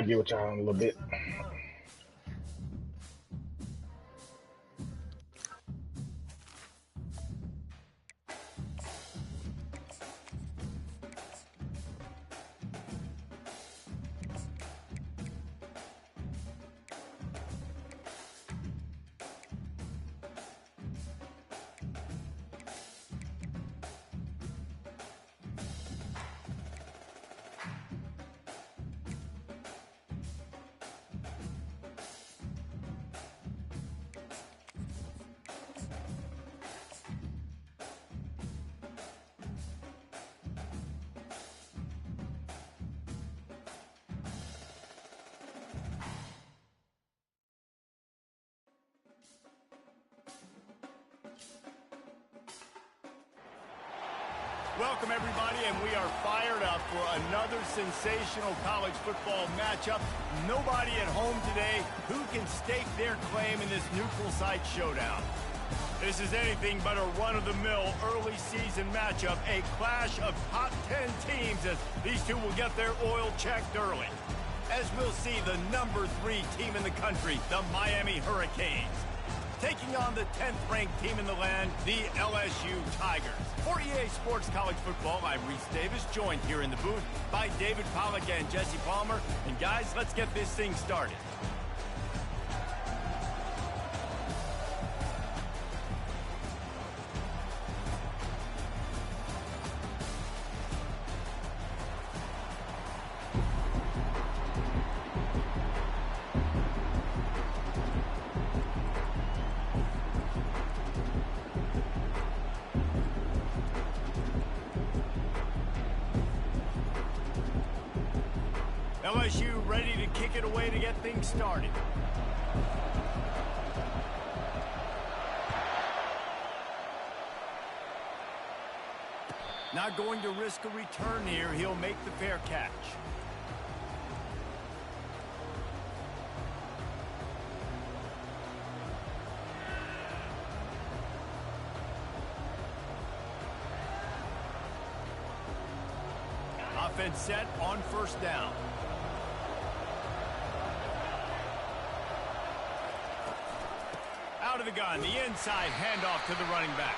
get with y'all in a little bit. Welcome, everybody, and we are fired up for another sensational college football matchup. Nobody at home today who can stake their claim in this neutral site showdown. This is anything but a run-of-the-mill early season matchup, a clash of top 10 teams as these two will get their oil checked early. As we'll see, the number 3 team in the country, the Miami Hurricanes, taking on the 10th-ranked team in the land, the LSU Tigers. For EA Sports College Football, I'm Reese Davis, joined here in the booth by David Pollack and Jesse Palmer. And guys, let's get this thing started. LSU ready to kick it away to get things started. Not going to risk a return here. He'll make the fair catch. Offense set on first down. Out of the gun, the inside handoff to the running back.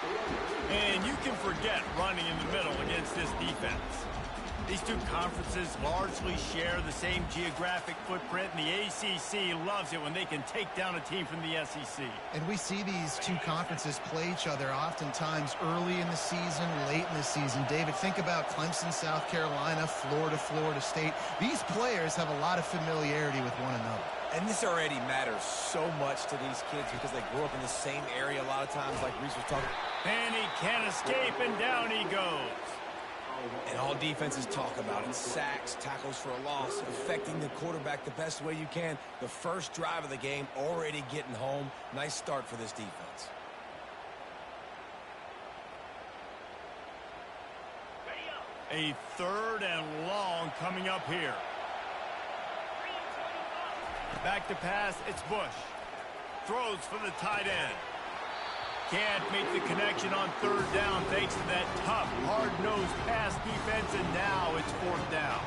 And you can forget running in the middle against this defense. These two conferences largely share the same geographic footprint, and the ACC loves it when they can take down a team from the SEC. And we see these two conferences play each other oftentimes early in the season, late in the season. David, think about Clemson, South Carolina, Florida, Florida State. These players have a lot of familiarity with one another. And this already matters so much to these kids because they grew up in the same area a lot of times, like Reese was talking. And he can't escape, and down he goes. And all defenses talk about it. Sacks, tackles for a loss, affecting the quarterback the best way you can. The first drive of the game, already getting home. Nice start for this defense. A 3rd and long coming up here. Back to pass, it's Bush. Throws for the tight end. Can't make the connection on 3rd down thanks to that tough, hard-nosed pass defense, and now it's 4th down.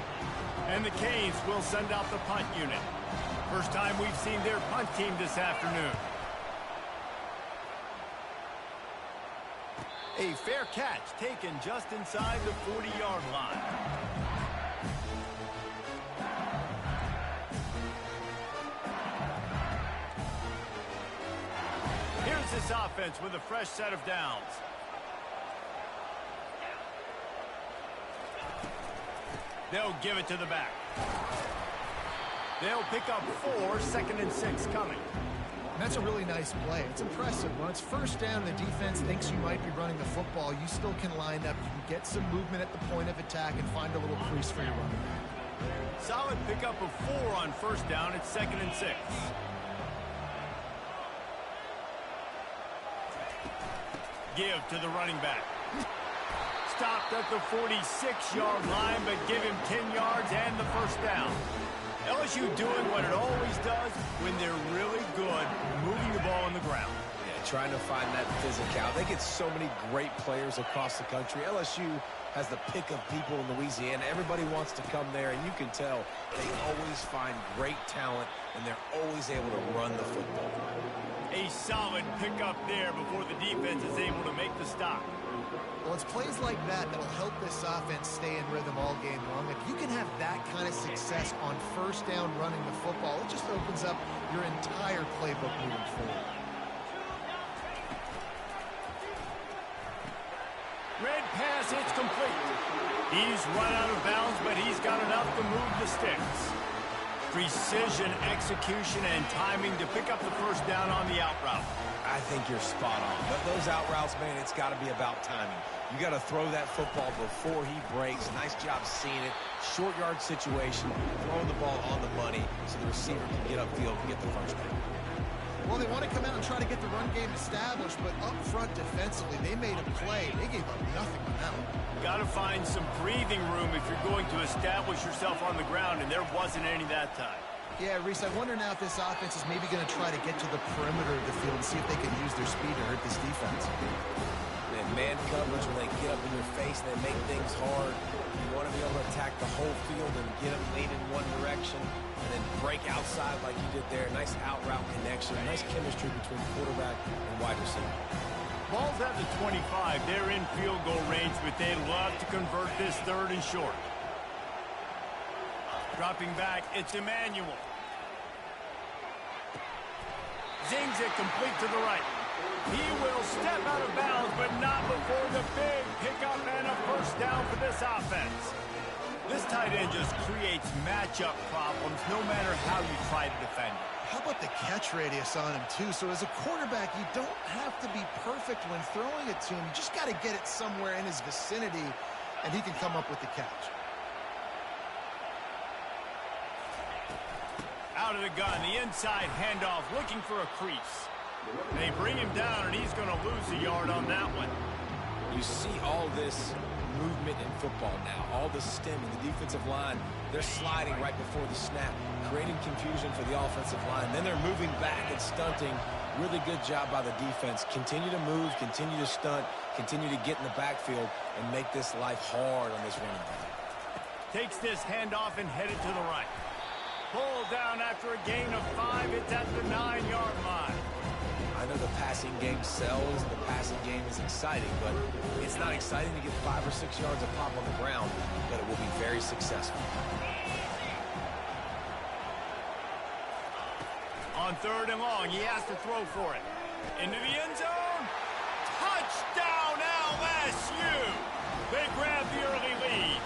And the Canes will send out the punt unit. First time we've seen their punt team this afternoon. A fair catch taken just inside the 40-yard line. Here's this offense with a fresh set of downs. They'll give it to the back. They'll pick up 4, 2nd and 6 coming. And that's a really nice play. It's impressive. When it's first down, the defense thinks you might be running the football. You still can line up. You can get some movement at the point of attack and find a little crease for your running back. Solid pickup of 4 on first down. It's 2nd and 6. Give to the running back. Stopped at the 46-yard line, but give him 10 yards and the first down. LSU doing what it always does when they're really good, moving the ball on the ground. Yeah, trying to find that physicality. They get so many great players across the country. LSU has the pick of people in Louisiana. Everybody wants to come there, and you can tell they always find great talent, and they're always able to run the football. A solid pickup there before the defense is able to make the stop. Well, it's plays like that that'll help this offense stay in rhythm all game long. If you can have that kind of success on first down running the football, it just opens up your entire playbook moving forward. Red pass, it's complete. He's run out of bounds, but he's got enough to move the sticks. Precision, execution, and timing to pick up the first down on the out route. I think you're spot on. Those out routes, man, it's got to be about timing. You got to throw that football before he breaks. Nice job seeing it. Short yard situation, throwing the ball on the money so the receiver can get upfield and get the first down. Well, they want to come out and try to get the run game established, but up front defensively, they made a play. They gave up nothing on that one. Got to find some breathing room if you're going to establish yourself on the ground, and there wasn't any that time. Yeah, Reese, I wonder now if this offense is maybe going to try to get to the perimeter of the field and see if they can use their speed to hurt this defense. Man coverage, when they get up in your face, they make things hard. You want to be able to attack the whole field and get them lean in one direction and then break outside like you did there. Nice out route connection, nice chemistry between quarterback and wide receiver. Ball's at the 25. They're in field goal range, but they love to convert this third and short. Dropping back, it's Emmanuel. Zings it complete to the right. He will step out of bounds, but not before the big pickup and a first down for this offense. This tight end just creates matchup problems no matter how you try to defend it. How about the catch radius on him, too? So as a quarterback, you don't have to be perfect when throwing it to him. You just got to get it somewhere in his vicinity, and he can come up with the catch. Out of the gun, the inside handoff, looking for a crease. They bring him down, and he's going to lose a yard on that one. You see all this movement in football now, all the stem in the defensive line. They're sliding right before the snap, creating confusion for the offensive line. Then they're moving back and stunting. Really good job by the defense. Continue to move, continue to stunt, continue to get in the backfield and make this life hard on this running back. Takes this handoff and headed to the right. Pulled down after a gain of 5. It's at the 9-yard line. I know the passing game sells, the passing game is exciting, but it's not exciting to get 5 or 6 yards of pop on the ground, but it will be very successful. On third and long, he has to throw for it. Into the end zone. Touchdown, LSU! They grab the early lead.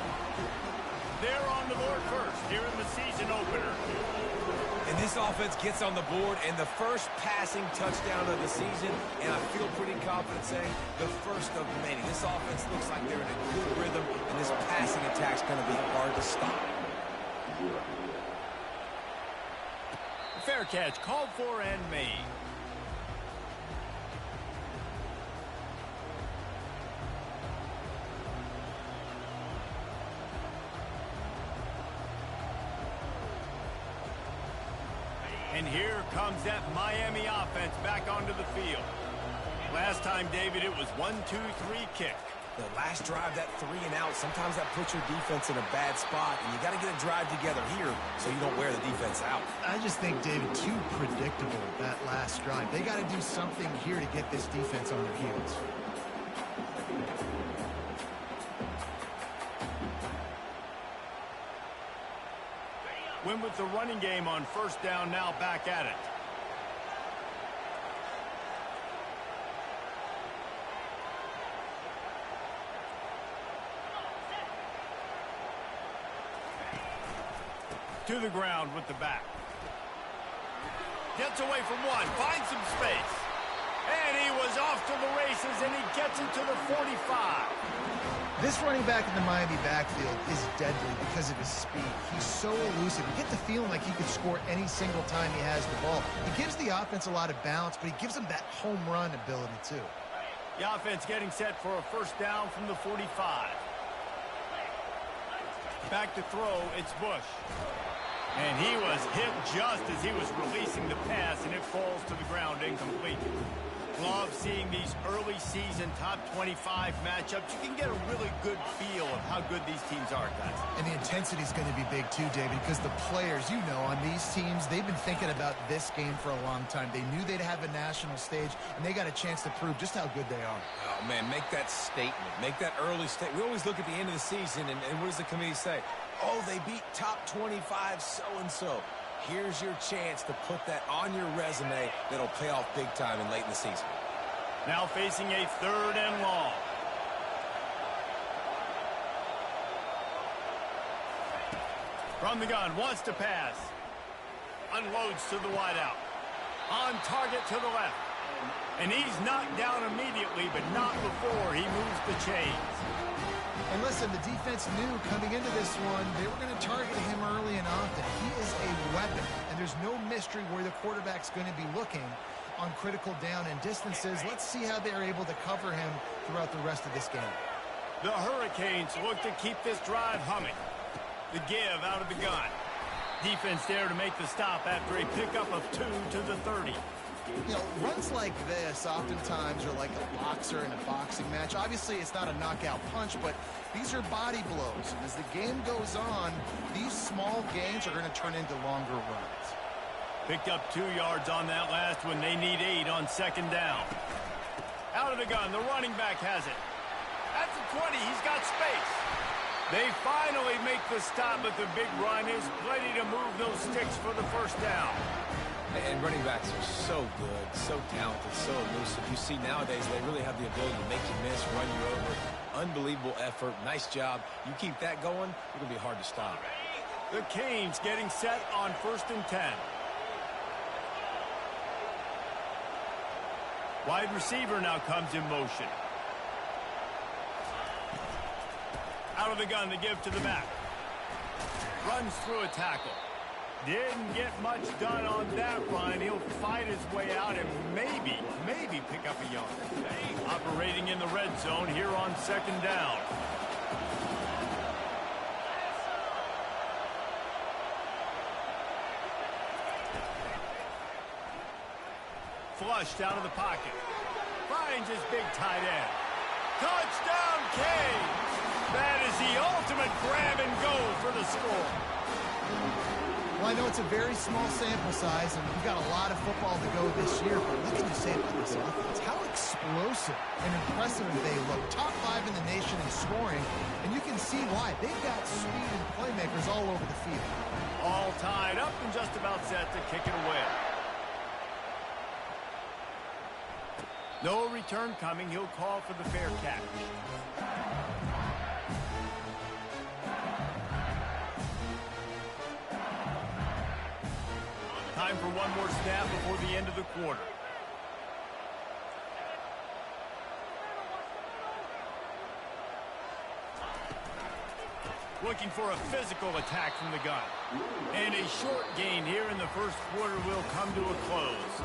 They're on the board first here in the season opener. And this offense gets on the board, and the first passing touchdown of the season, and I feel pretty confident saying the first of many. This offense looks like they're in a good rhythm, and this passing attack's going to be hard to stop. Fair catch, called for and made. And here comes that Miami offense back onto the field. Last time, David, it was 1-2-3 kick. The last drive, that 3 and out, sometimes that puts your defense in a bad spot, and you got to get a drive together here so you don't wear the defense out. I just think, David, too predictable, that last drive. They got to do something here to get this defense on their heels. Win with the running game on first down, now back at it. To the ground with the back. Gets away from one, finds some space. And he was off to the races, and he gets it to the 45. This running back in the Miami backfield is deadly because of his speed. He's so elusive. You get the feeling like he could score any single time he has the ball. He gives the offense a lot of balance, but he gives them that home run ability too. The offense getting set for a first down from the 45. Back to throw, it's Bush. And he was hit just as he was releasing the pass, and it falls to the ground incomplete. Love seeing these early season top 25 matchups. You can get a really good feel of how good these teams are, guys. And the intensity is going to be big too, David, because the players, you know, on these teams, they've been thinking about this game for a long time. They knew they'd have a national stage, and they got a chance to prove just how good they are. Oh, man, make that statement. Make that early statement. We always look at the end of the season, and what does the committee say? Oh, they beat top 25 so-and-so. Here's your chance to put that on your resume that'll pay off big time and late in the season. Now facing a 3rd and long. From the gun, wants to pass. Unloads to the wideout. On target to the left. And he's knocked down immediately, but not before he moves the chains. And listen, the defense knew coming into this one, they were going to target him early and often. He is a weapon, and there's no mystery where the quarterback's going to be looking on critical down and distances. Let's see how they're able to cover him throughout the rest of this game. The Hurricanes look to keep this drive humming. The give out of the gun. Defense there to make the stop after a pickup of 2 to the 30. You know, runs like this oftentimes are like a boxer in a boxing match. Obviously, it's not a knockout punch, but these are body blows. And as the game goes on, these small gains are going to turn into longer runs. Picked up 2 yards on that last one. They need 8 on 2nd down. Out of the gun, the running back has it. At the 20, he's got space. They finally make the stop, but the big run is plenty to move those sticks for the 1st down. And running backs are so good, so talented, so elusive. You see nowadays they really have the ability to make you miss, run you over. Unbelievable effort. Nice job. You keep that going, it'll be hard to stop. The Canes getting set on 1st and 10. Wide receiver now comes in motion. Out of the gun, the give to the back. Runs through a tackle. Didn't get much done on that run. He'll fight his way out and maybe pick up a yard. Operating in the red zone here on 2nd down. Flushed out of the pocket. Finds his big tight end. Touchdown, Canes! That is the ultimate grab and go for the score. Well, I know it's a very small sample size, and we've got a lot of football to go this year, but what can you say about this offense? How explosive and impressive they look. Top 5 in the nation in scoring, and you can see why. They've got speed and playmakers all over the field. All tied up and just about set to kick it away. No return coming. He'll call for the fair catch. Time for one more snap before the end of the quarter. Looking for a physical attack from the gun. And a short gain here in the 1st quarter will come to a close.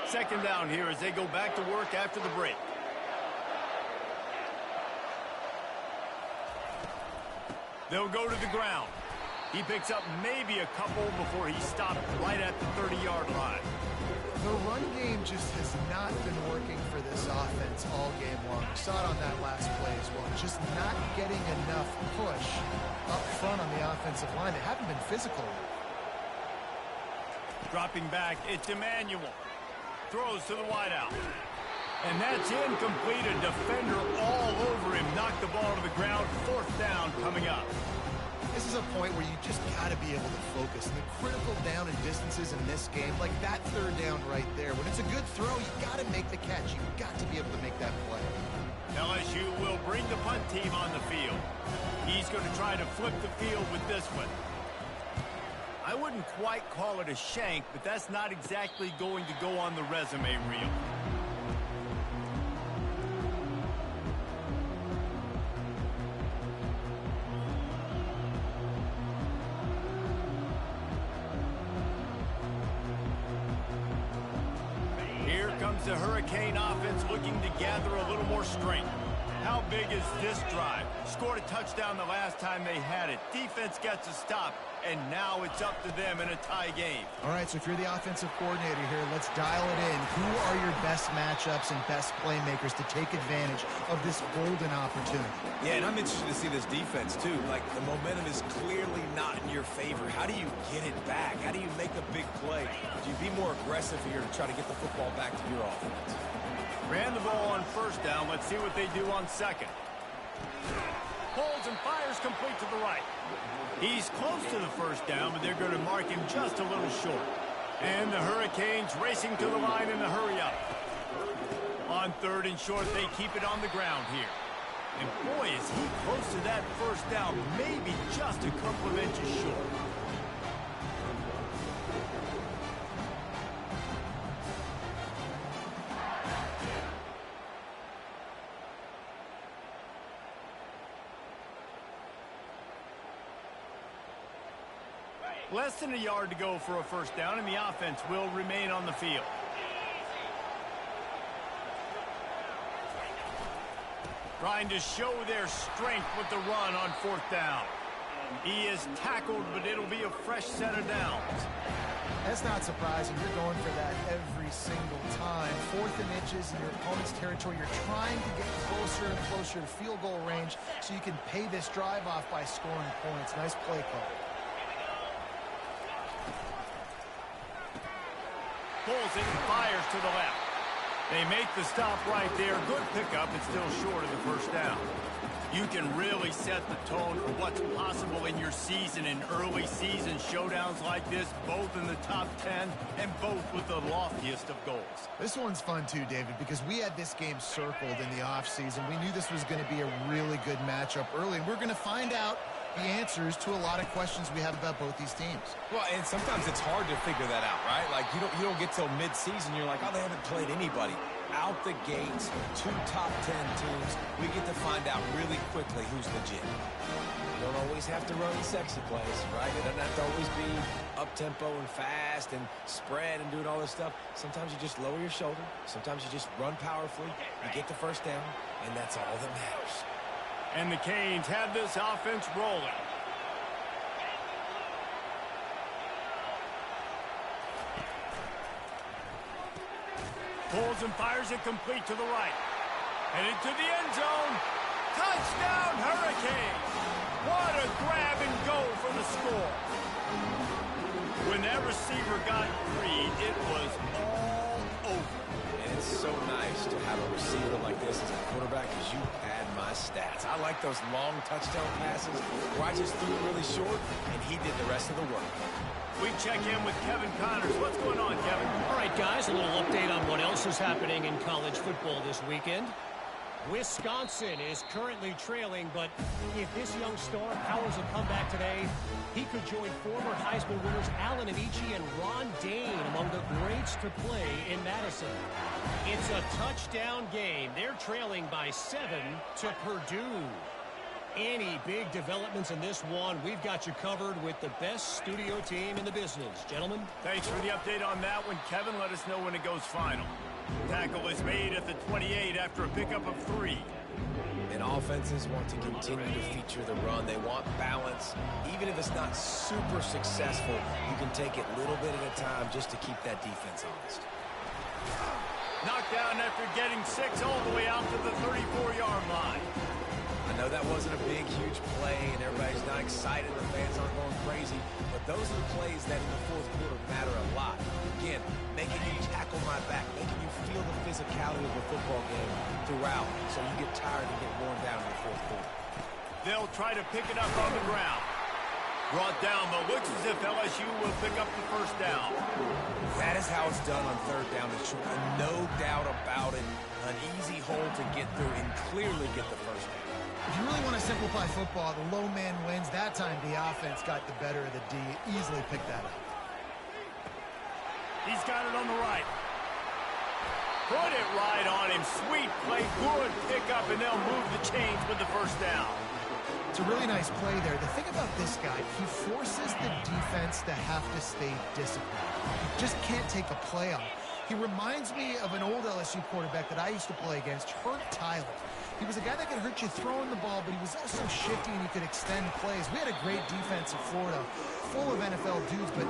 Second down here as they go back to work after the break. They'll go to the ground. He picks up maybe a couple before he stopped right at the 30-yard line. The run game just has not been working for this offense all game long. We saw it on that last play as well. Just not getting enough push up front on the offensive line. They haven't been physical. Dropping back, it's Emmanuel. Throws to the wideout. And that's incomplete. A defender all over him. Knocked the ball to the ground. 4th down coming up. This is a point where you just got to be able to focus. And the critical down and distances in this game, like that 3rd down right there. When it's a good throw, you got to make the catch. You've got to be able to make that play. LSU will bring the punt team on the field. He's going to try to flip the field with this one. I wouldn't quite call it a shank, but that's not exactly going to go on the resume reel. Here comes the Hurricane offense looking to gather a little more strength. How big is this drive? Scored a touchdown the last time they had it. Defense gets a stop, and now it's up to them in a tie game. All right, so if you're the offensive coordinator here, let's dial it in. Who are your best matchups and best playmakers to take advantage of this golden opportunity? Yeah, and I'm interested to see this defense, too. Like, the momentum is clearly not in your favor. How do you get it back? How do you make a big play? Do you be more aggressive here to try to get the football back to your offense? Ran the ball on first down. Let's see what they do on second. Holds and fires complete to the right. He's close to the first down, but they're going to mark him just a little short. And the Hurricanes racing to the line in the hurry-up. On third and short, they keep it on the ground here. And boy, is he close to that first down, maybe just a couple of inches short. Less than a yard to go for a first down, and the offense will remain on the field. Trying to show their strength with the run on fourth down. He is tackled, but it'll be a fresh set of downs. That's not surprising. You're going for that every single time. Fourth and inches in your opponent's territory. You're trying to get closer and closer to field goal range so you can pay this drive off by scoring points. Nice play call. Pulls it and fires to the left. They make the stop right there. Good pickup, but still short of the first down. You can really set the tone for what's possible in your season in early season showdowns like this, both in the top 10 and both with the loftiest of goals. This one's fun too, David, because we had this game circled in the offseason. We knew this was going to be a really good matchup early, and we're going to find out the answers to a lot of questions we have about both these teams. Well, and sometimes it's hard to figure that out, right? Like, you don't get till mid-season, you're like, oh, they haven't played anybody. Out the gates, 2 top 10 teams, we get to find out really quickly who's legit. You don't always have to run sexy plays, right? It doesn't have to always be up-tempo and fast and spread and doing all this stuff. Sometimes you just lower your shoulder. Sometimes you just run powerfully. You get the first down, and that's all that matters. And the Canes have this offense rolling. Pulls and fires it complete to the right. Headed to the end zone. Touchdown, Hurricanes! What a grab and go for the score. When that receiver got free, it was all over. And it's so nice to have a receiver like this as a quarterback because you pad my stats. I like those long touchdown passes where I just threw it really short and he did the rest of the work. We check in with Kevin Connors. What's going on, Kevin? All right, guys, a little update on what else is happening in college football this weekend. Wisconsin is currently trailing, but if this young star powers a comeback today, he could join former Heisman winners Allen Amici and Ron Dane among the greats to play in Madison. It's a touchdown game. They're trailing by 7 to Purdue. Any big developments in this one, we've got you covered with the best studio team in the business. Gentlemen. Thanks for the update on that one, Kevin. Let us know when it goes final. Tackle is made at the 28 after a pickup of 3. And offenses want to continue to feature the run. They want balance. Even if it's not super successful, you can take it little bit at a time just to keep that defense honest. Knocked down after getting 6 all the way out to the 34-yard line. I know that wasn't a big, huge play, and everybody's not excited. The fans aren't going crazy. But those are the plays that in the fourth quarter matter a lot. Again, making you tackle my back, making you feel the physicality of the football game throughout so you get tired and get worn down in the fourth quarter. They'll try to pick it up on the ground. Brought down, but looks as if LSU will pick up the first down. That is how it's done on third down. It's no doubt about it. An easy hole to get through and clearly get the first down. If you really want to simplify football, the low man wins. That time the offense got the better of the D. Easily picked that up. He's got it on the right. Put it right on him. Sweet play. Good pickup, and they'll move the chains with the first down. It's a really nice play there. The thing about this guy, he forces the defense to have to stay disciplined. He just can't take a play off. He reminds me of an old LSU quarterback that I used to play against, Hurt Tyler. He was a guy that could hurt you throwing the ball, but he was also shifty and he could extend plays. We had a great defense in Florida, full of NFL dudes, but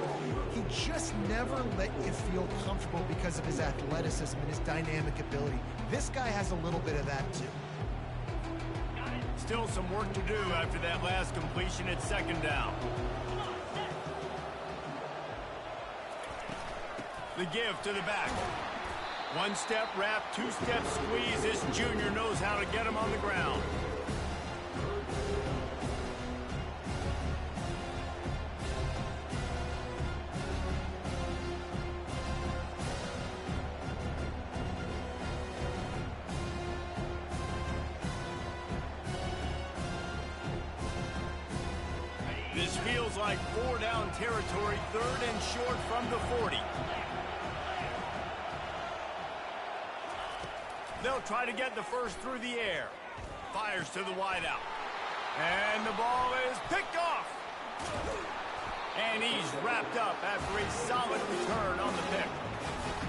he just never let you feel comfortable because of his athleticism and his dynamic ability. This guy has a little bit of that too. Still some work to do after that last completion at second down. The give to the back. One-step wrap, two-step squeeze. This junior knows how to get him on the ground. This feels like 4-down territory, 3rd and short from the 40. They'll try to get the first through the air. Fires to the wideout. And the ball is picked off. And he's wrapped up after a solid return on the pick.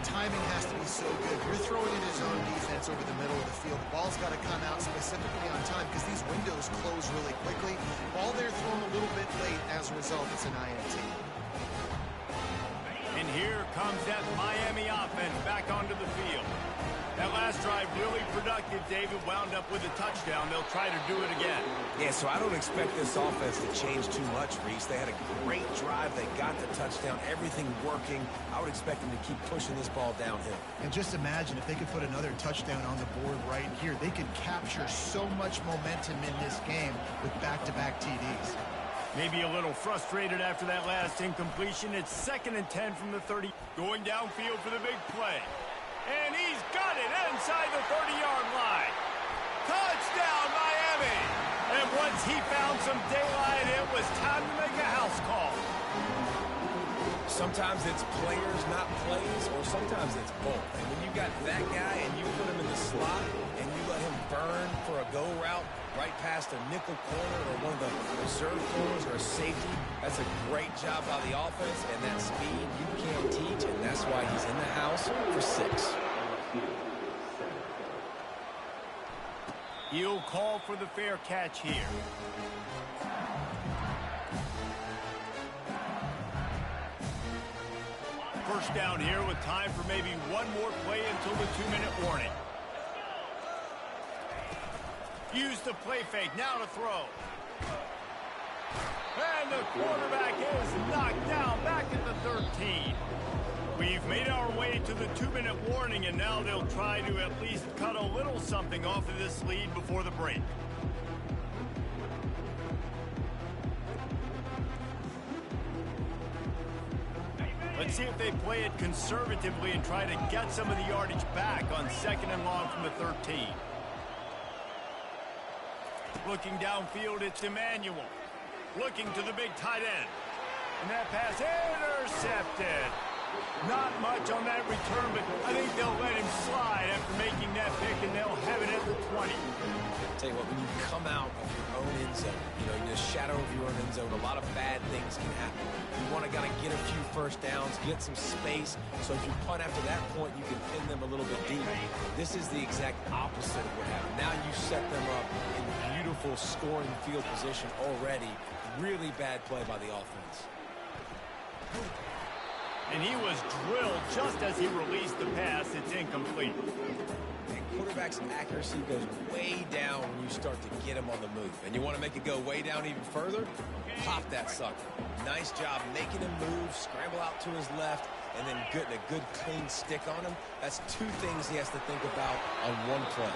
Timing has to be so good. You're throwing in his own defense over the middle of the field. The ball's got to come out specifically on time because these windows close really quickly. Ball there thrown a little bit late. As a result, it's an INT. And here comes that Miami offense back onto the field. That last drive really productive. David wound up with a touchdown. They'll try to do it again. Yeah, so I don't expect this offense to change too much, Reese. They had a great drive. They got the touchdown. Everything working. I would expect them to keep pushing this ball downhill. And just imagine if they could put another touchdown on the board right here. They could capture so much momentum in this game with back-to-back TDs. Maybe a little frustrated after that last incompletion. It's 2nd and 10 from the 30. Going downfield for the big play. And he's got it inside the 30-yard line. Touchdown, Miami! And once he found some daylight, it was time to make a house call. Sometimes it's players, not plays, or sometimes it's both. And when you got that guy and you put him in the slot and you let him burn for a go route right past a nickel corner or one of the reserve corners or a safety, that's a great job by the offense, and that speed you can't teach, and that's why he's in the house for 6. He'll call for the fair catch here. First down here with time for maybe one more play until the 2-minute warning. Use the play fake, now to throw. And the quarterback is knocked down back at the 13. We've made our way to the 2-minute warning, and now they'll try to at least cut a little something off of this lead before the break. Let's see if they play it conservatively and try to get some of the yardage back on 2nd and long from the 13. Looking downfield, it's Emmanuel. Looking to the big tight end. And that pass intercepted. Not much on that return, but I think they'll let him slide after making that pick, and they'll have it at the 20. Tell you what, when you come out of your own end zone, you know, in the shadow of your own end zone, a lot of bad things can happen. You want to kind of get a few first downs, get some space, so if you punt after that point, you can pin them a little bit deeper. This is the exact opposite of what happened. Now you set them up in beautiful scoring field position already. Really bad play by the offense. And he was drilled just as he released the pass. It's incomplete. And quarterback's accuracy goes way down when you start to get him on the move. And you want to make it go way down even further? Pop that sucker. Nice job making him move, scramble out to his left, and then getting a good clean stick on him. That's 2 things he has to think about on one play.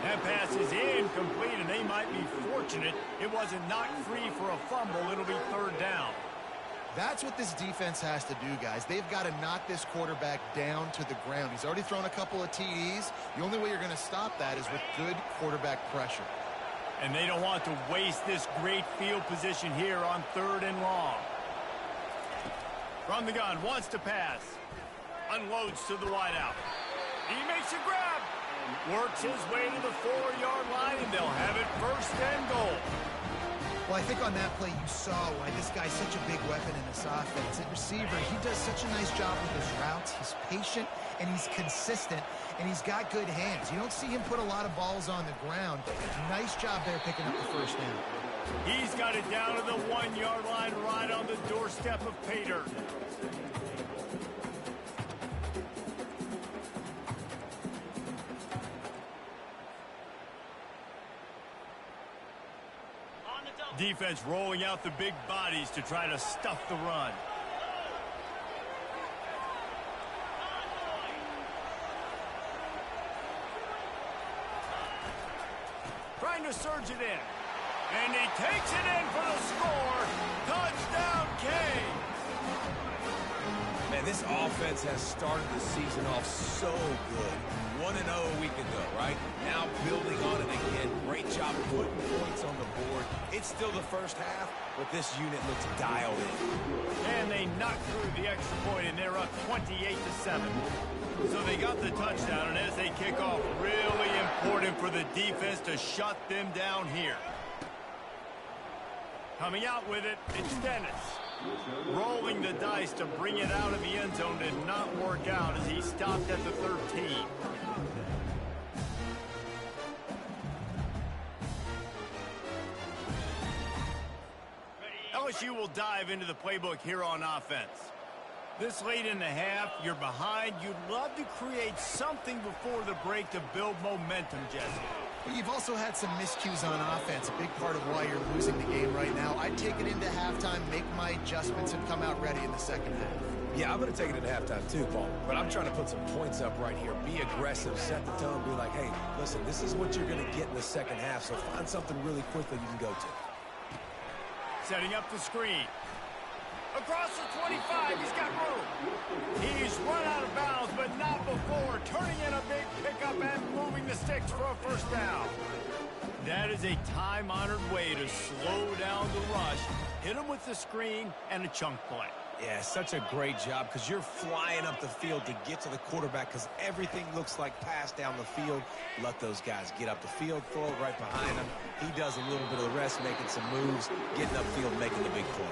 That pass is incomplete, and they might be fortunate it wasn't knocked free for a fumble. It'll be 3rd down. That's what this defense has to do, guys. They've got to knock this quarterback down to the ground. He's already thrown a couple of TDs. The only way you're going to stop that is with good quarterback pressure. And they don't want to waste this great field position here on 3rd and long. From the gun, wants to pass. Unloads to the wideout. He makes a grab. Works his way to the 4-yard line, and they'll have it 1st and goal. Well, I think on that play you saw why this guy's such a big weapon in this offense. At receiver, he does such a nice job with his routes. He's patient, and he's consistent, and he's got good hands. You don't see him put a lot of balls on the ground. Nice job there picking up the first down. He's got it down to the 1-yard line right on the doorstep of pay dirt. Defense rolling out the big bodies to try to stuff the run. Trying to surge it in. And he takes it in for the score. Touchdown, K. Man, this offense has started the season off so good. 1-0 a week ago, right? Now building on it again. Great job putting points on the board. It's still the first half, but this unit looks dialed in. And they knocked through the extra point, and they're up 28-7. So they got the touchdown, and as they kick off, really important for the defense to shut them down here. Coming out with it, it's Dennis. Rolling the dice to bring it out of the end zone did not work out as he stopped at the 13. LSU will dive into the playbook here on offense. This late in the half, you're behind. You'd love to create something before the break to build momentum, Jesse. Well, you've also had some miscues on offense, a big part of why you're losing the game right now. I'd take it into halftime, make my adjustments, and come out ready in the second half. Yeah, I'm going to take it into halftime too, Paul. But I'm trying to put some points up right here. Be aggressive, set the tone, be like, hey, listen, this is what you're going to get in the second half, so find something really quickly you can go to. Setting up the screen. Across the 25, he's got room. He's run out of bounds, but not before. Turning in a big pickup and moving the sticks for a first down. That is a time-honored way to slow down the rush, hit him with the screen, and a chunk play. Yeah, such a great job because you're flying up the field to get to the quarterback because everything looks like pass down the field. Let those guys get up the field, throw it right behind him. He does a little bit of the rest, making some moves, getting upfield, making the big play.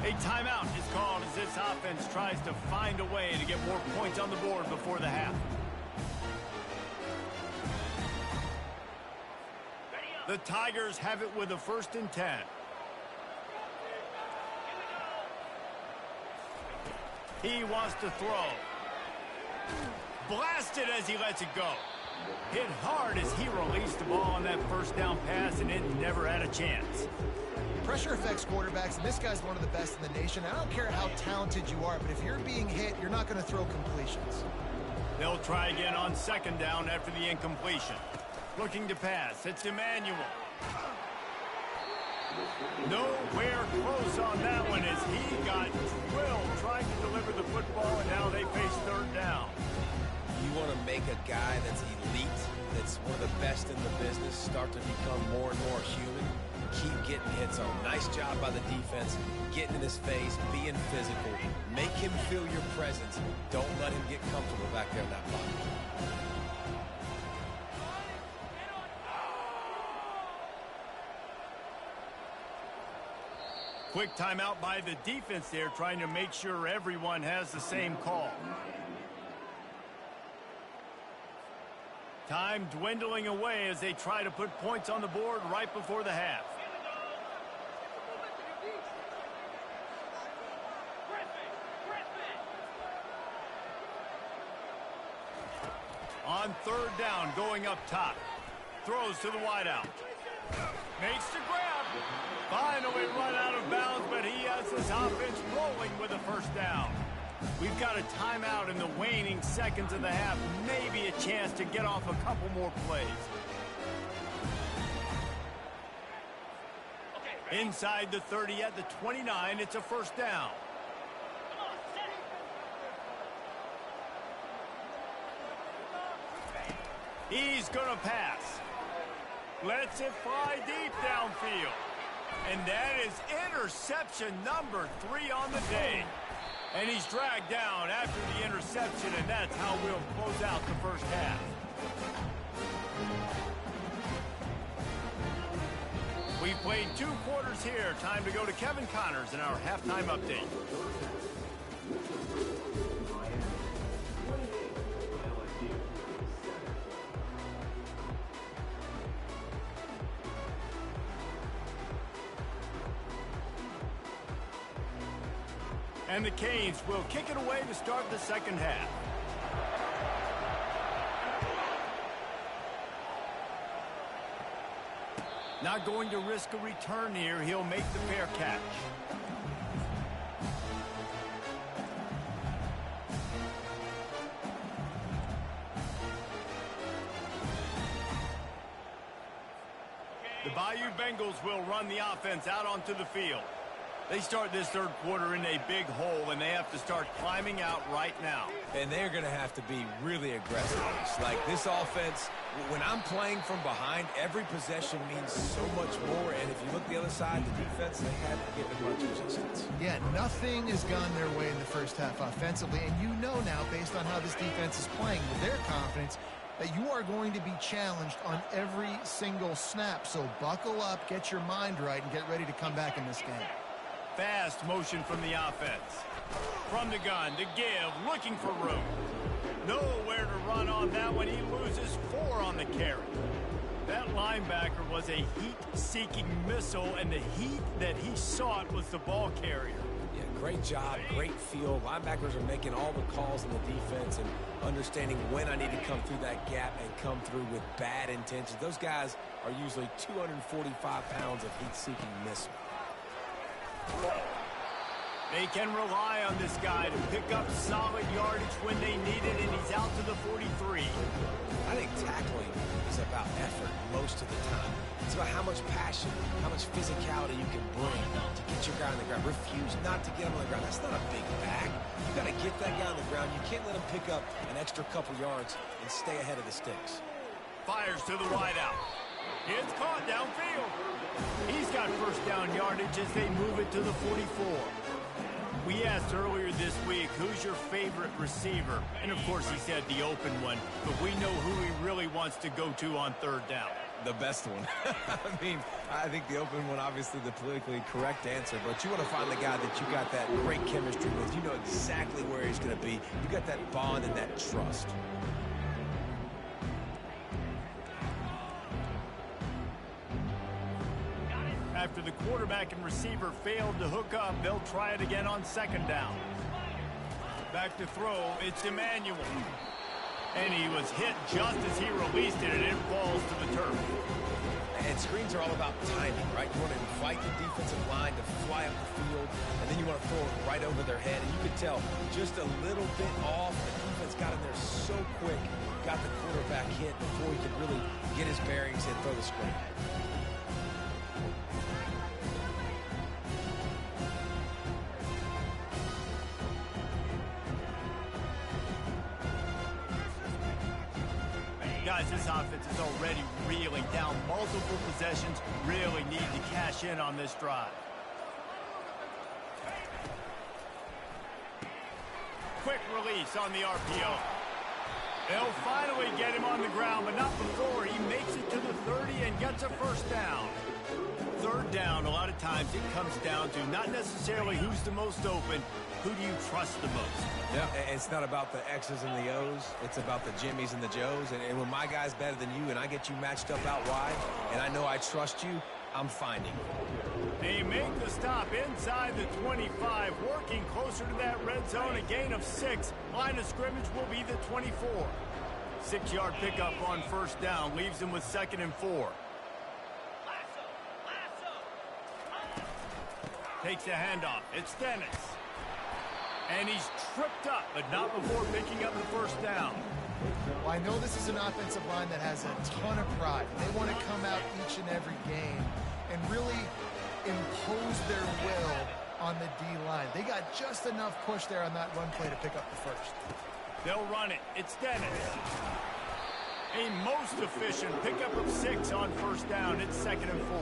A timeout is called as this offense tries to find a way to get more points on the board before the half. The Tigers have it with a 1st and 10. He wants to throw. Blasted as he lets it go. Hit hard as he released the ball on that first down pass, and it never had a chance. Pressure affects quarterbacks, and this guy's one of the best in the nation. I don't care how talented you are, but if you're being hit, you're not going to throw completions. They'll try again on 2nd down after the incompletion. Looking to pass. It's Emmanuel. Nowhere close on that one as he got drilled trying to deliver the football, and now they face 3rd down. You want to make a guy that's elite, that's one of the best in the business, start to become more and more human. Keep getting hits on. Nice job by the defense, getting in his face, being physical. Make him feel your presence. Don't let him get comfortable back there in that pocket. Quick timeout by the defense there, trying to make sure everyone has the same call. Time dwindling away as they try to put points on the board right before the half. On 3rd down, going up top. Throws to the wideout. Makes the grab. Finally run out of bounds, but he has this offense rolling with a 1st down. We've got a timeout in the waning seconds of the half. Maybe a chance to get off a couple more plays. Inside the 30 at the 29, it's a 1st down. He's going to pass. Lets it fly deep downfield. And that is interception number 3 on the day. And he's dragged down after the interception, and that's how we'll close out the first half. We've played 2 quarters here. Time to go to Kevin Connors in our halftime update. And the Canes will kick it away to start the second half. Not going to risk a return here. He'll make the fair catch. The Bayou Bengals will run the offense out onto the field. They start this third quarter in a big hole, and they have to start climbing out right now. And they're going to have to be really aggressive. Like this offense, when I'm playing from behind, every possession means so much more. And if you look the other side, the defense, they haven't given much resistance. Yeah, nothing has gone their way in the first half offensively. And you know now, based on how this defense is playing with their confidence, that you are going to be challenged on every single snap. So buckle up, get your mind right, and get ready to come back in this game. Fast motion from the offense. From the gun to give, looking for room. Nowhere to run on that one. He loses 4 on the carry. That linebacker was a heat-seeking missile, and the heat that he sought was the ball carrier. Yeah, great job, great feel. Linebackers are making all the calls in the defense and understanding when I need to come through that gap and come through with bad intentions. Those guys are usually 245 pounds of heat-seeking missile. They can rely on this guy to pick up solid yardage when they need it, and he's out to the 43. I think tackling is about effort most of the time. It's about how much passion, how much physicality you can bring to get your guy on the ground. Refuse not to get him on the ground. That's not a big bag. You got to get that guy on the ground. You can't let him pick up an extra couple yards and stay ahead of the sticks. Fires to the wideout. It's caught downfield. He's got first down yardage as they move it to the 44. We asked earlier this week, who's your favorite receiver? And, of course, he said the open one. But we know who he really wants to go to on third down. The best one. I mean, I think the open one, obviously the politically correct answer, but you want to find the guy that you got that great chemistry with. You know exactly where he's going to be. You got that bond and that trust. After the quarterback and receiver failed to hook up, they'll try it again on second down. Back to throw, it's Emmanuel. And he was hit just as he released it, and it falls to the turf. And screens are all about timing, right? You want to invite the defensive line to fly up the field, and then you want to throw it right over their head. And you could tell just a little bit off. The defense got in there so quick, got the quarterback hit before he could really get his bearings and throw the screen. Guys, this offense is already reeling down multiple possessions. Really need to cash in on this drive. Quick release on the RPO. They'll finally get him on the ground, but not before he makes it to the 30 and gets a first down. Third down, a lot of times it comes down to not necessarily who's the most open, who do you trust the most? Yeah, it's not about the X's and the O's. It's about the Jimmys and the Joes. And when my guy's better than you and I get you matched up out wide and I know I trust you, I'm finding you. They make the stop inside the 25, working closer to that red zone. A gain of 6. Line of scrimmage will be the 24. 6-yard pickup on first down leaves them with 2nd and 4. Takes a handoff. It's Dennis. And he's tripped up, but not before picking up the first down. Well, I know this is an offensive line that has a ton of pride. They want to come out each and every game and really impose their will on the D-line. They got just enough push there on that run play to pick up the first. They'll run it. It's Dennis. A most efficient pickup of 6 on first down. It's 2nd and 4.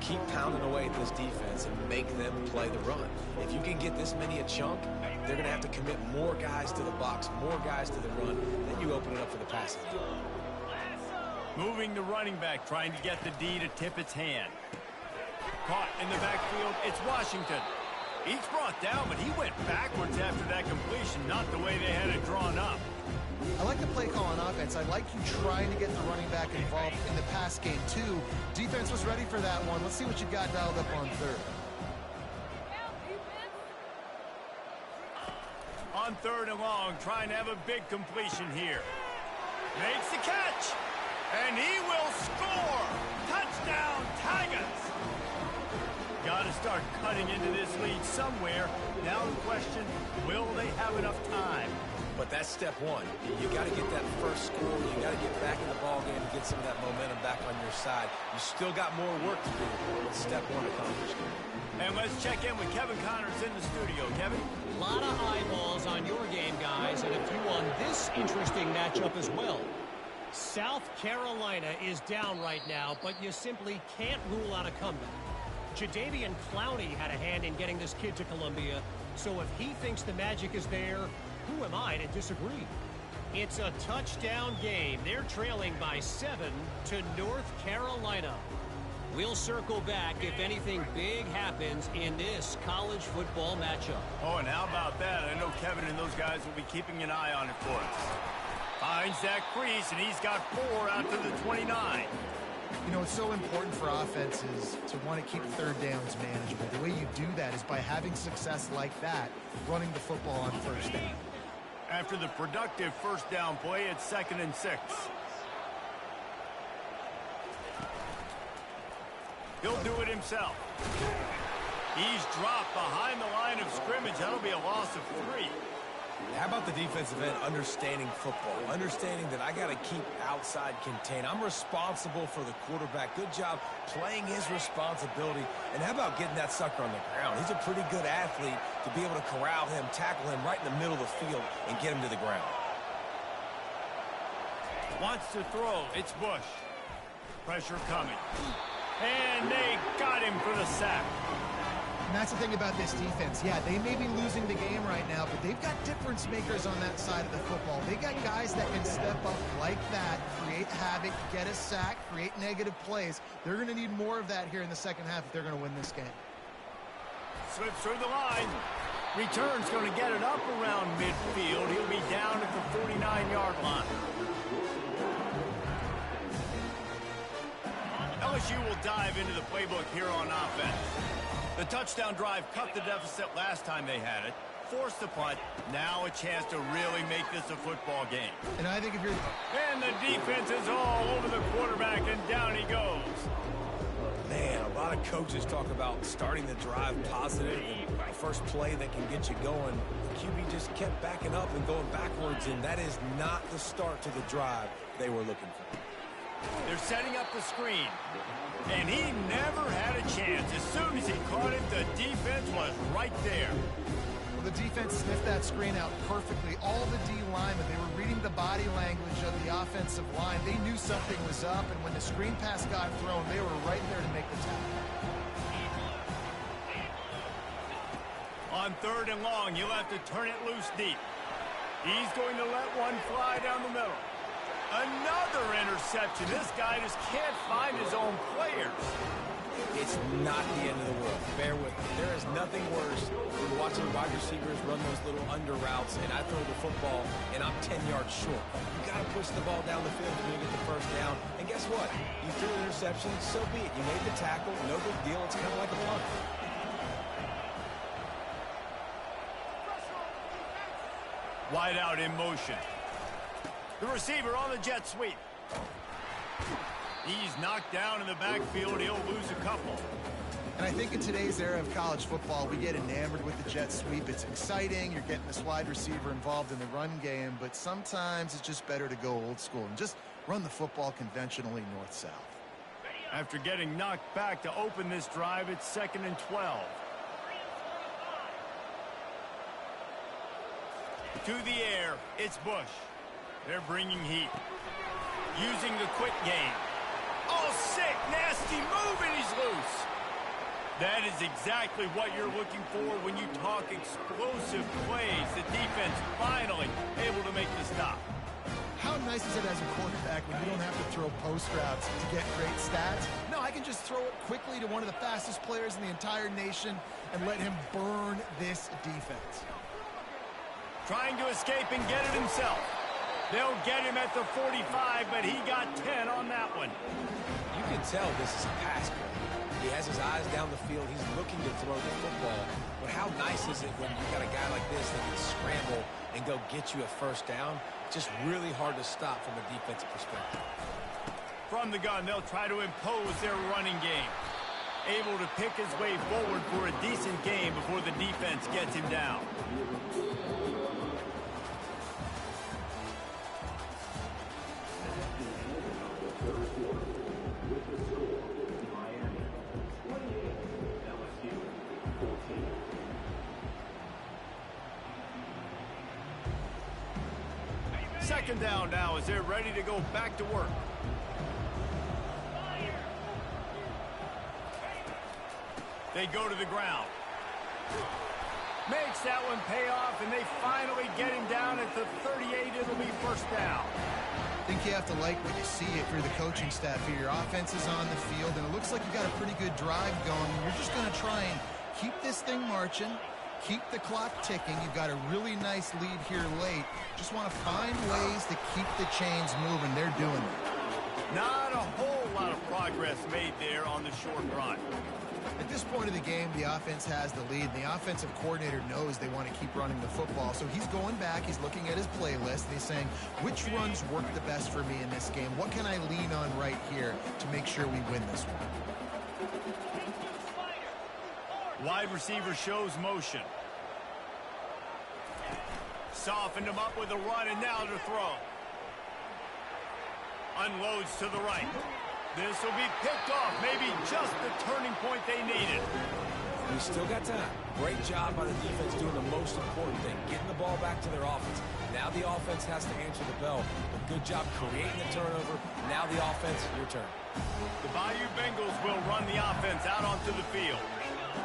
Keep pounding away at this defense and make them play the run. If you can get this many a chunk, they're going to have to commit more guys to the box, more guys to the run. Then you open it up for the passing. Moving the running back, trying to get the D to tip its hand. caught in the backfield. It's Washington. He's brought down, but he went backwards after that completion, not the way they had it drawn up. I like the play call on offense. I like you trying to get the running back involved in the pass game, too. Defense was ready for that one. Let's see what you got dialed up on third. On third and long, trying to have a big completion here. Makes the catch, and he will score. Touchdown, Tigers. Got to start cutting into this lead somewhere. Now the question, will they have enough time? But that's step one. You got to get that first score. You got to get back in the ball game to get some of that momentum back on your side. You still got more work to do, but step one accomplished. And let's check in with Kevin Connors in the studio. Kevin? A lot of eyeballs on your game, guys, and a few on this interesting matchup as well. South Carolina is down right now, but you simply can't rule out a comeback. Jadeveon Clowney had a hand in getting this kid to Columbia, so if he thinks the magic is there, who am I to disagree? It's a touchdown game. They're trailing by 7 to North Carolina. We'll circle back if anything big happens in this college football matchup. Oh, and how about that? I know Kevin and those guys will be keeping an eye on it for us. Finds that crease, and he's got 4 out to the 29. You know, it's so important for offenses to want to keep third downs manageable. The way you do that is by having success like that, running the football on first down. After the productive first down play, it's 2nd and 6. He'll do it himself. He's dropped behind the line of scrimmage. That'll be a loss of 3. How about the defensive end understanding football, understanding that I got to keep outside contain. I'm responsible for the quarterback. Good job playing his responsibility. And how about getting that sucker on the ground? He's a pretty good athlete to be able to corral him, tackle him right in the middle of the field, and get him to the ground. Wants to throw. It's Bush. Pressure coming. And they got him for the sack. And that's the thing about this defense. Yeah, they may be losing the game right now, but they've got difference makers on that side of the football. They got guys that can step up like that, create havoc, get a sack, create negative plays. They're going to need more of that here in the second half if they're going to win this game. Slips through the line. Return's going to get it up around midfield. He'll be down at the 49-yard line. LSU will dive into the playbook here on offense. The touchdown drive cut the deficit last time they had it. Forced the punt. Now a chance to really make this a football game. And I think if you're... And the defense is all over the quarterback, and down he goes. Man, a lot of coaches talk about starting the drive positive and the first play that can get you going. The QB just kept backing up and going backwards, and that is not the start to the drive they were looking for. They're setting up the screen. And he never had a chance. As soon as he caught it, the defense was right there. Well, the defense sniffed that screen out perfectly. All the D linemen, they were reading the body language of the offensive line. They knew something was up, and when the screen pass got thrown, they were right there to make the tackle. On 3rd and long, you'll have to turn it loose deep. He's going to let one fly down the middle. Another interception. This guy just can't find his own players. It's not the end of the world. Bear with me. There is nothing worse than watching wide receivers run those little under routes, and I throw the football, and I'm 10 yards short. You got to push the ball down the field when you get the first down. And guess what? You threw an interception, so be it. You made the tackle. No big deal. It's kind of like a punt. Wide out in motion. The receiver on the jet sweep. He's knocked down in the backfield. He'll lose a couple. And I think in today's era of college football, we get enamored with the jet sweep. It's exciting. You're getting this wide receiver involved in the run game, but sometimes it's just better to go old school and just run the football conventionally north-south. After getting knocked back to open this drive, it's 2nd and 12. To the air, it's Bush. They're bringing heat. Using the quick game. Oh, sick, nasty move, and he's loose. That is exactly what you're looking for when you talk explosive plays. The defense finally able to make the stop. How nice is it as a quarterback when you don't have to throw post routes to get great stats? No, I can just throw it quickly to one of the fastest players in the entire nation and let him burn this defense. Trying to escape and get it himself. They'll get him at the 45, but he got 10 on that one. You can tell this is a pass play. He has his eyes down the field. He's looking to throw the football. But how nice is it when you got a guy like this that can scramble and go get you a first down? Just really hard to stop from a defensive perspective. From the gun, they'll try to impose their running game. Able to pick his way forward for a decent game before the defense gets him down. Second down now as they're ready to go back to work. They go to the ground. Makes that one pay off, and they finally get him down at the 38. It'll be first down. I think you have to like what you see if you're the coaching staff here. Your offense is on the field, and it looks like you got a pretty good drive going. You're just going to try and keep this thing marching. Keep the clock ticking. You've got a really nice lead here late. Just want to find ways to keep the chains moving. They're doing it. Not a whole lot of progress made there on the short run. At this point of the game, the offense has the lead. The offensive coordinator knows they want to keep running the football. So he's going back. He's looking at his playlist, and he's saying, which runs work the best for me in this game? What can I lean on right here to make sure we win this one? Wide receiver shows motion. Softened him up with a run, and now to throw. Unloads to the right. This will be picked off. Maybe just the turning point they needed. We still got time. Great job by the defense doing the most important thing, getting the ball back to their offense. Now the offense has to answer the bell. But good job creating the turnover. Now the offense, your turn. The Bayou Bengals will run the offense out onto the field.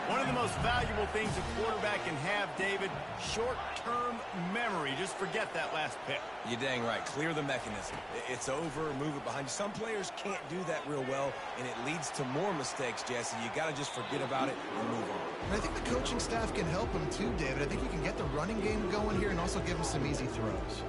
One of the most valuable things a quarterback can have, David, short-term memory. Just forget that last pick. You're dang right. Clear the mechanism. It's over, move it behind you. Some players can't do that real well, and it leads to more mistakes, Jesse. You got to just forget about it and move on. And I think the coaching staff can help him too, David. I think he can get the running game going here and also give him some easy throws.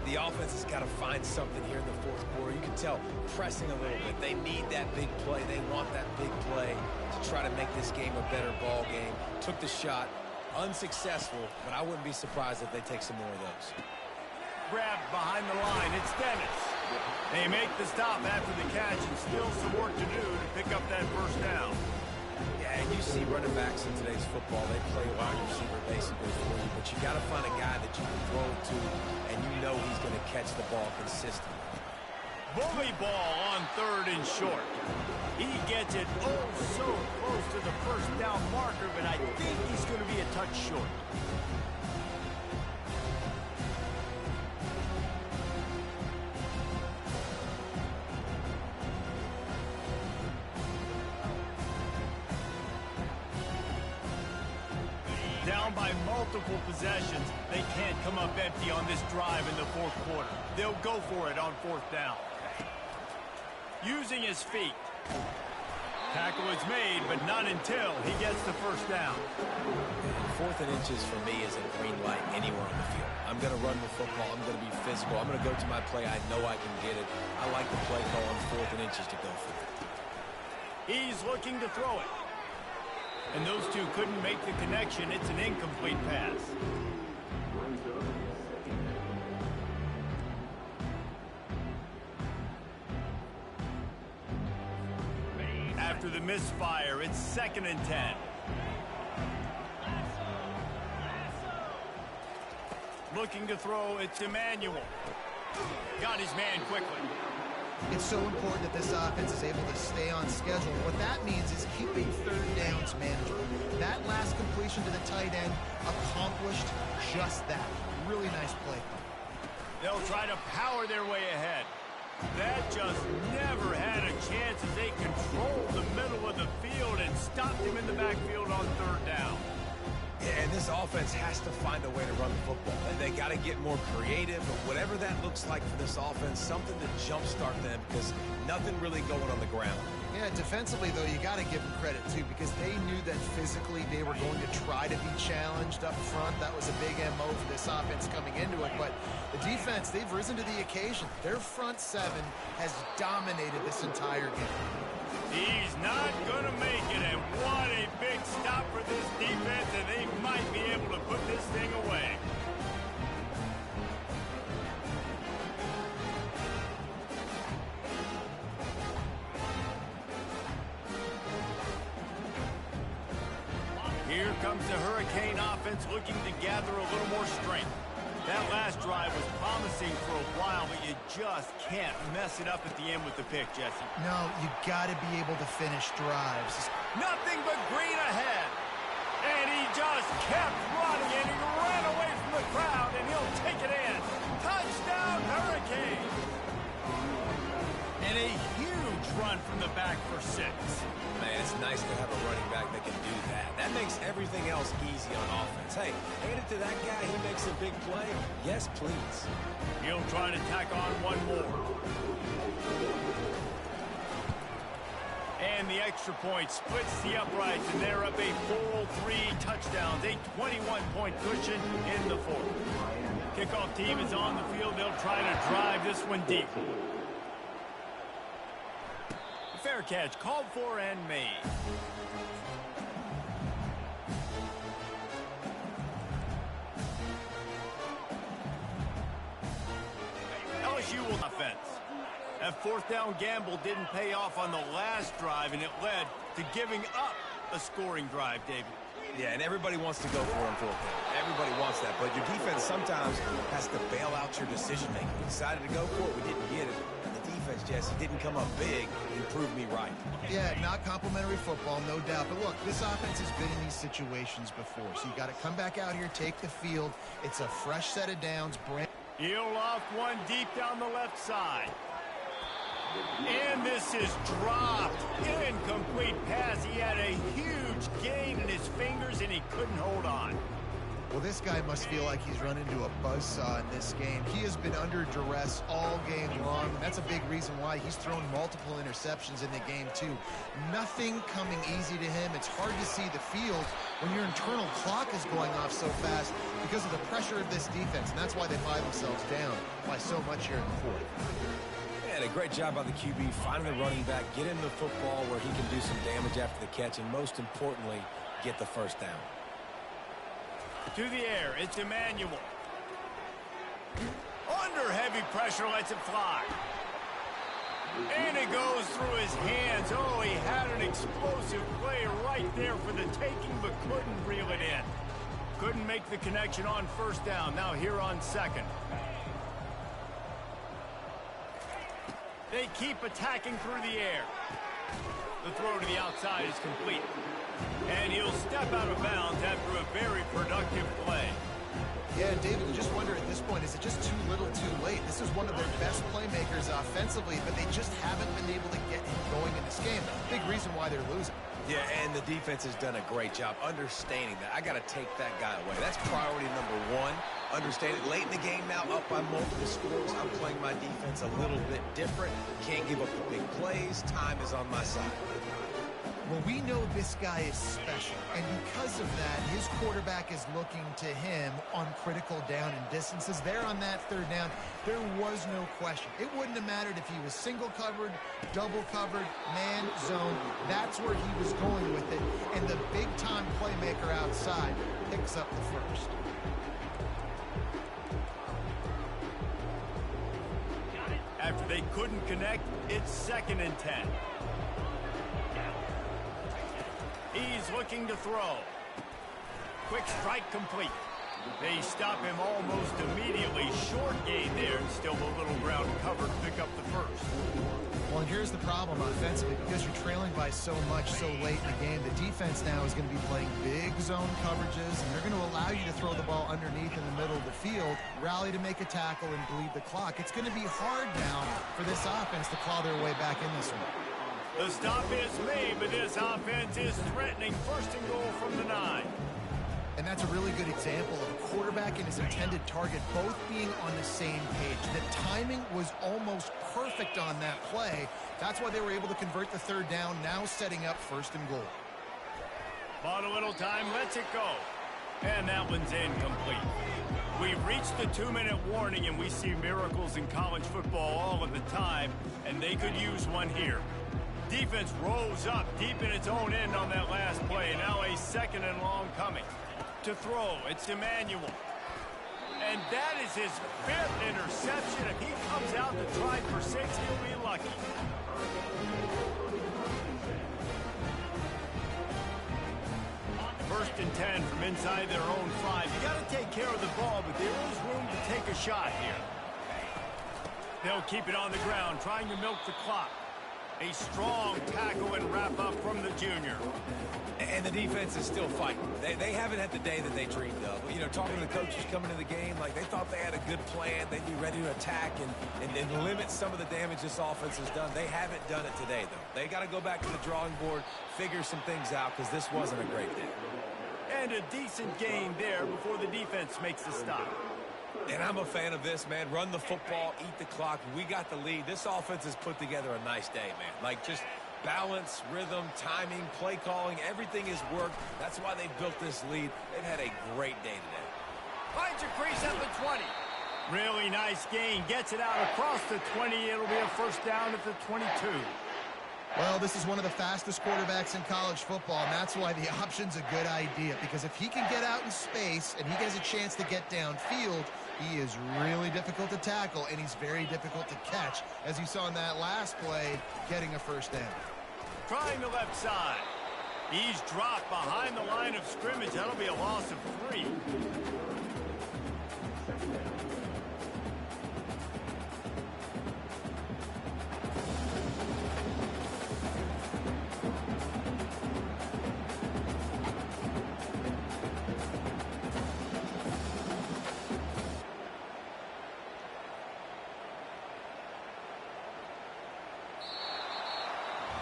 The offense has got to find something here in the fourth quarter. You can tell pressing a little bit. They need that big play. They want that big play to try to make this game a better ball game. Took the shot. Unsuccessful, but I wouldn't be surprised if they take some more of those. Grabbed behind the line. It's Dennis. They make the stop after the catch, and still some work to do to pick up that first down. Yeah, and you see running backs in today's football. They play wide receiver basically for you, but you got to find a guy that you can throw it to, and you know he's going to catch the ball consistently. Bully ball on third and short. He gets it oh so close to the first down marker, but I think he's going to be a touch short. Down by multiple possessions, they can't come up empty on this drive in the fourth quarter. They'll go for it on fourth down. Using his feet. Tackle is made, but not until he gets the first down. Fourth and inches for me is a green light anywhere on the field. I'm going to run the football. I'm going to be physical. I'm going to go to my play. I know I can get it. I like the play call on fourth and inches to go for it. He's looking to throw it. And those two couldn't make the connection. It's an incomplete pass. After the misfire, it's 2nd and 10. Looking to throw, it's Emmanuel. Got his man quickly. It's so important that this offense is able to stay on schedule. What that means is keeping third downs manageable. That last completion to the tight end accomplished just that. Really nice play. They'll try to power their way ahead. That just never had a chance as they controlled the middle of the field and stopped him in the backfield on third down. And And this offense has to find a way to run the football. They got to get more creative, but whatever that looks like for this offense, something to jumpstart them because nothing really going on the ground. Yeah, defensively, though, you got to give them credit, too, because they knew that physically they were going to try to be challenged up front. That was a big MO for this offense coming into it. But the defense, they've risen to the occasion. Their front seven has dominated this entire game. He's not going to make it, and what a big stop for this defense, and they might be able to put this thing away. Here comes the Hurricane offense looking to gather a little more strength. That last drive was promising for a while, but you just can't mess it up at the end with the pick, Jesse. No, you got to be able to finish drives. Nothing but green ahead. And he just kept running, and he ran away from the crowd, and he'll take it in. Touchdown, Hurricane. And a huge run from the back for 6. Man, it's nice to have a running back that can do that. That makes everything else easy on offense. Hey, hand it to that guy. He makes a big play. Yes, please. He'll try to tack on one more. And the extra point splits the uprights, and they're up a 4-3 touchdowns, a 21-point cushion in the fourth. Kickoff team is on the field. They'll try to drive this one deep. Fair catch called for and made. LSU will offense. That fourth down gamble didn't pay off on the last drive, and it led to giving up a scoring drive, David. Yeah, and everybody wants to go for it on fourth down. Everybody wants that, but your defense sometimes has to bail out your decision-making. We decided to go for it. We didn't get it. Defense, Jesse, didn't come up big and prove me right. Yeah, not complimentary football, no doubt. But look, this offense has been in these situations before, so you got to come back out here, take the field. It's a fresh set of downs. He'll loft one deep down the left side. And this is dropped. Incomplete pass. He had a huge gain in his fingers, and he couldn't hold on. Well, this guy must feel like he's run into a buzzsaw in this game. He has been under duress all game long, and that's a big reason why he's thrown multiple interceptions in the game, too. Nothing coming easy to him. It's hard to see the field when your internal clock is going off so fast because of the pressure of this defense, and that's why they find themselves down by so much here in the fourth. And a great job by the QB, finding the running back, get him the football where he can do some damage after the catch, and most importantly, get the first down. To the air, it's Emmanuel. Under heavy pressure, lets it fly. And it goes through his hands. Oh, he had an explosive play right there for the taking, but couldn't reel it in. Couldn't make the connection on first down. Now here on second. They keep attacking through the air. The throw to the outside is complete. And he'll step out of bounds after a very productive play. Yeah, David, you just wonder at this point, is it just too little too late? This is one of their best playmakers offensively, but they just haven't been able to get him going in this game. Big reason why they're losing. Yeah, and the defense has done a great job understanding that. I got to take that guy away. That's priority number one. Understanding late in the game now, up by multiple scores. I'm playing my defense a little bit different. Can't give up the big plays. Time is on my side. Well, we know this guy is special, and because of that, his quarterback is looking to him on critical down and distances. There on that third down, there was no question. It wouldn't have mattered if he was single covered, double covered, man, zone. That's where he was going with it, and the big-time playmaker outside picks up the first. After they couldn't connect, it's 2nd and 10. He's looking to throw. Quick strike complete. They stop him almost immediately. Short gain there, and still a little ground covered to pick up the first. Well, here's the problem offensively. Because you're trailing by so much so late in the game, the defense now is going to be playing big zone coverages, and they're going to allow you to throw the ball underneath in the middle of the field, rally to make a tackle, and bleed the clock. It's going to be hard now for this offense to claw their way back in this one. The stop is made, but this offense is threatening 1st and goal from the 9. And that's a really good example of a quarterback and his intended target both being on the same page. The timing was almost perfect on that play. That's why they were able to convert the third down, now setting up 1st and goal. Bought a little time, lets it go. And that one's incomplete. We've reached the 2-minute warning, and we see miracles in college football all of the time, and they could use one here. Defense rolls up deep in its own end on that last play. Now a 2nd and long coming. To throw, it's Emmanuel. And that is his 5th interception. If he comes out to try for 6, he'll be lucky. First and 10 from inside their own 5. You got to take care of the ball, but there is room to take a shot here. They'll keep it on the ground, trying to milk the clock. A strong tackle and wrap-up from the junior. And the defense is still fighting. They haven't had the day that they dreamed of. You know, talking to the coaches coming into the game, like they thought they had a good plan. They'd be ready to attack and limit some of the damage this offense has done. They haven't done it today, though. They got to go back to the drawing board, figure some things out, because this wasn't a great day. And a decent gain there before the defense makes the stop. And I'm a fan of this, man. Run the football, eat the clock. We got the lead. This offense has put together a nice day, man. Like just balance, rhythm, timing, play calling, everything has worked. That's why they built this lead. They've had a great day today. Finds a crease at the 20. Really nice gain. Gets it out across the 20. It'll be a 1st down at the 22. Well, this is one of the fastest quarterbacks in college football, and that's why the option's a good idea, because if he can get out in space and he gets a chance to get downfield, he is really difficult to tackle, and he's very difficult to catch, as you saw in that last play, getting a 1st down. Trying the left side. He's dropped behind the line of scrimmage. That'll be a loss of 3.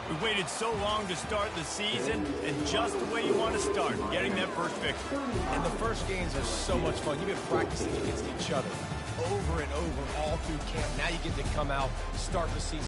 We waited so long to start the season, and just the way you want to start, getting that first victory. And the first games are so much fun. You've been practicing against each other over and over all through camp. Now you get to come out, start the season.